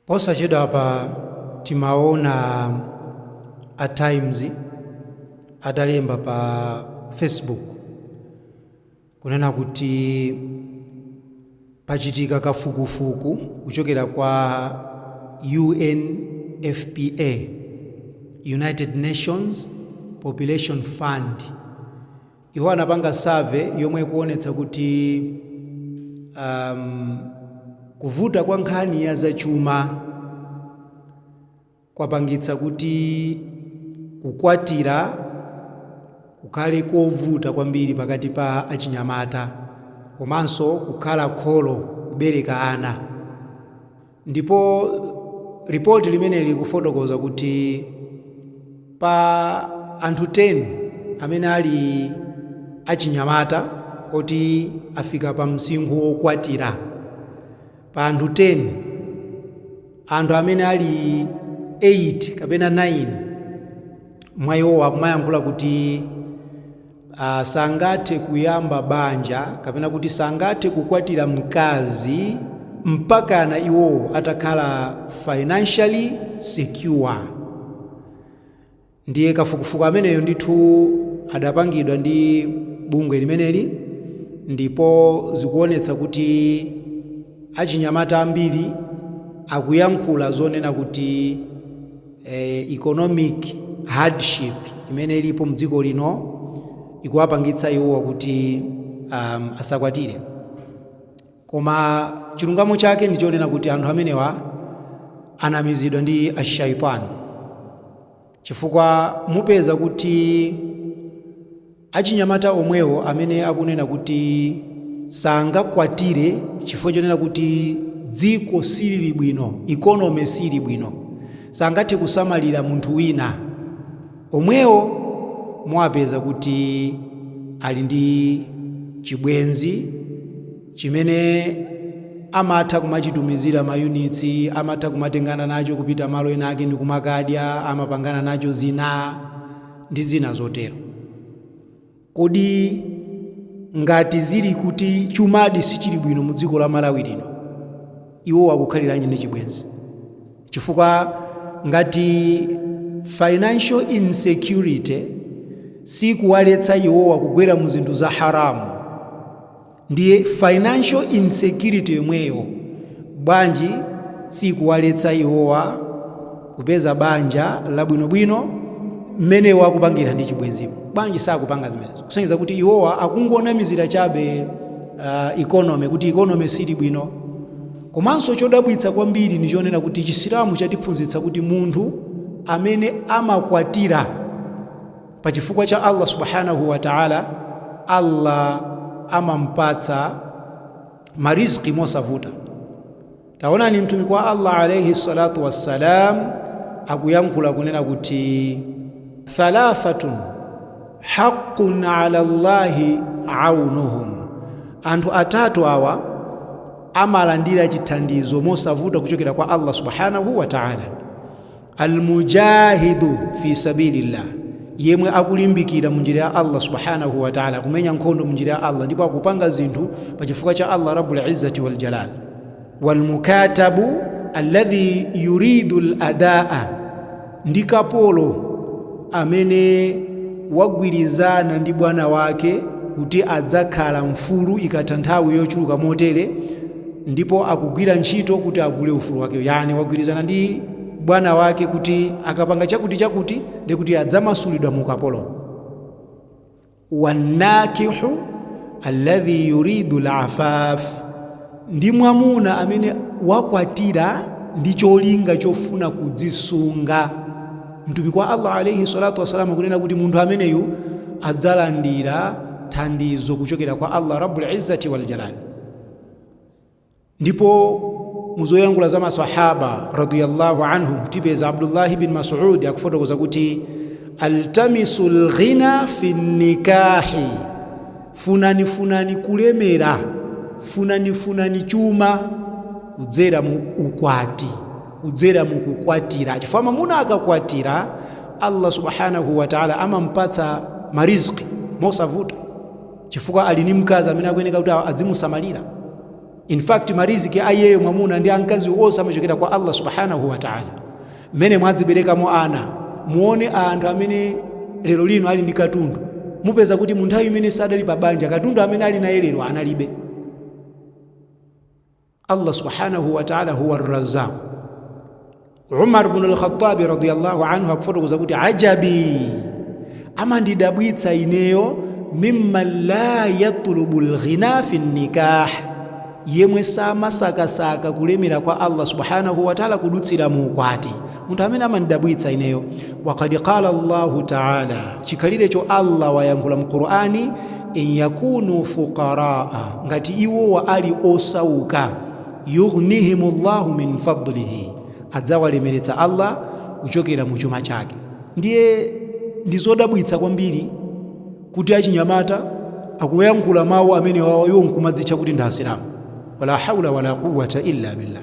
Posachedwa apa timaona at times atalemba pa Facebook kunena kuti pachitika kafukufuku kuchokera kwa UNFPA, United Nations Population Fund. Iwo anapanga survey yomwe kuonetsa kuti kuvuta kwa nkhani ya zachuma kwapangitsa kuti kukwatira kukhale kovuta kwambiri pakati pa achinyamata, komanso kukhala kholo, kubereka ana. Ndipo ripoti limene likufotokoza kuti pa anthu 10 amene ali achinyamata oti afika pa msinkhu wokwatira, pa anthu 10 anthu amene ali 8 kapena 9 mwa iwowa akumayankhula kuti sangathe kuyamba banja kapena kuti sangathe kukwatira mkazi mpakana iwo atakhala financially secure. Ndiye kafukufuku ameneyo ndithu adapangidwa ndi bungwe limeneli, ndipo zikuonetsa kuti achinyamata ambiri akuyankhula zonena kuti economic hardship imene ilipo mdziko lino ikuwapangitsa iwowa kuti asakwatire. Koma chilungamo chake ndichonena kuti anthu amenewa anamizidwa ndi ashaitani, chifukwa mupeza kuti achinyamata omwewo amene akunena kuti sangakwatire chifukwa chonena kuti dziko silili bwino, economy sili bwino, sangathe kusamalira munthu wina, omwewo mwapeza kuti ali ndi chibwenzi chimene amatha kumachitumizira mayunitsi, amatha kumatengana nacho kupita malo ena ake ndi kumakadya, amapangana nacho zina ndi zina zotero. Kodi ngati zili kuti chumadi sichili bwino mu dziko la Malawi lino, iwo akukhaliranye ndi chibwenzi? Chifukwa ngati financial insecurity sikuwaletsa iwowa kugwera mu zinthu za haramu, ndiye financial insecurity yomweyo bwanji sikuwaletsa iwowa kupeza banja labwinobwino mmene wakupangira ndi chibwenzi? Bwanji sakupanga zimenezo? Kusonyeza kuti iwowa akungonamizira chabe economy, kuti economy sili bwino. Komanso chodabwitsa kwambiri ni chonena kuti Chisilamu chatiphunzitsa kuti munthu amene amakwatira pa chifukwa cha Allah subhanahu wa ta'ala, Allah amampatsa mariziki mosavuta. Taona ni mtumiki wa Allah alayhi salatu wassalam akuyankhula kunena kuti thalathatun haqqun ala Allahi aunuhum, anthu atatu awa amalandira chithandizo mosavuta kuchokera kwa Allah subhanahu wa ta'ala. Almujahidu fi sabilillah, yemwe akulimbikira munjira ya Allah subhanahu wa ta'ala, kumenya nkhondo munjira ya Allah ndipo akupanga zinthu pa chifukwa cha Allah rabbul izzati wal jalal. Walmukatabu alladhi yuridu al-adaa, ndi kapolo amene wagwirizana ndi bwana wake kuti adzakhala mfulu ikatha nthawi yochuluka motere, ndipo akugwira ntchito kuti agule ufulu wake. Yani wagwirizana ndi bwana wake kuti akapanga chakuti ndi kuti adzamasulidwa mu kapolo. Wanakihu alladhi yuridu al-afaf, ndi mwamuna amene wakwatira ndi cholinga chofuna kudzisunga. Mtumiki wa Allah alayhi salatu wasalam kunena kuti munthu ameneyu adzalandira thandizo kuchokera kwa Allah rabbul izzati wal jalal. Ndipo muzoyankhula za masahaba radiyallahu anhum tipeza Abdullah bin Mas'ud akufotokoza kuti altamisul ghina fi nikahi, funani kulemera, funani chuma kudzera mu ukwati, kudzera mu kukwatira. Chifukwa mamuna akakwatira Allah subhanahu wa ta'ala amampatsa mariziki mosavuta, chifukwa ali ni mkazi amene akuyeneka kuti adzimusamalira. In fact mariziki ayeyo mwamuna ndi ankazi onse amachokera kwa Allah subhanahu wa ta'ala. Mene mwadziberekamo ana, muone anthu amene lero lino ali ndi katundu, mupeza kuti mu nthawi imene sadali pa banja katundu amene ali naye lero analibe. Allah subhanahu wa ta'ala huwa ar-Razzaq. Umar ibn al-Khattab radiyallahu anhu akufotokoza kuti ajabi, amandidabwitsa ineyo mimman la yatlubu al-ghina fi nikah, yemwe samasakasaka kulemera kwa Allah subhanahu wa ta'ala kudutsira mu ukwati, munthu amene amandidabwitsa ineyo. Waqad qala Allahu ta'ala, chikhalire Allah wayankhula mu Qur'ani, in yakunu fuqaraa, ngati iwo wa ali osauka, yughnihimullahu min fadlihi, adzawalemeretsa Allah kuchokera mu chuma chake. Ndiye ndizodabwitsa kwambiri kuti achinyamata akuyankhula mawu amene wawo nkumadzitcha kuti ndi asilamu. Wala hawla wala quwwata illa billah.